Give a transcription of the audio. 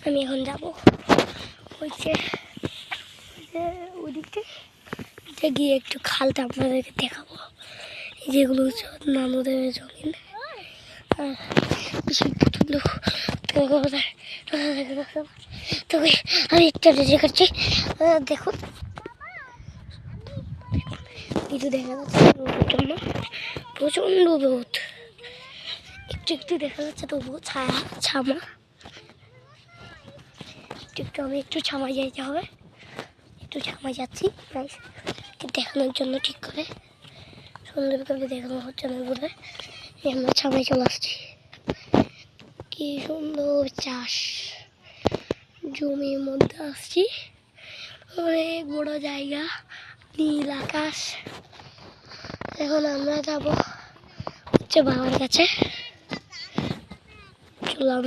আমি এখন যাবো ওইদিকে গিয়ে একটু খালটা আপনাদেরকে দেখাবো। যেগুলো হচ্ছে নানুদের জমিন আর বিশাল প্রচন্ড তবে আমি একটা দেখাচ্ছি। দেখুন কিছু দেখা যাচ্ছে রোদের জন্য প্রচন্ড রোদ, একটু একটু দেখা যাচ্ছে তবুও ছামা একটু আমি একটু ছামায় যাইতে হবে, একটু ছামায় যাচ্ছি প্রায় দেখানোর জন্য ঠিক করে সুন্দর করে দেখানো হচ্ছে না বলে আমরা ছামায় চলে আসছি। কি সুন্দর চাষ জমির মধ্যে আসছি, অনেক বড় জায়গা, নীল আকাশ। এখন আমরা যাবো হচ্ছে বাবার কাছে। চললাম।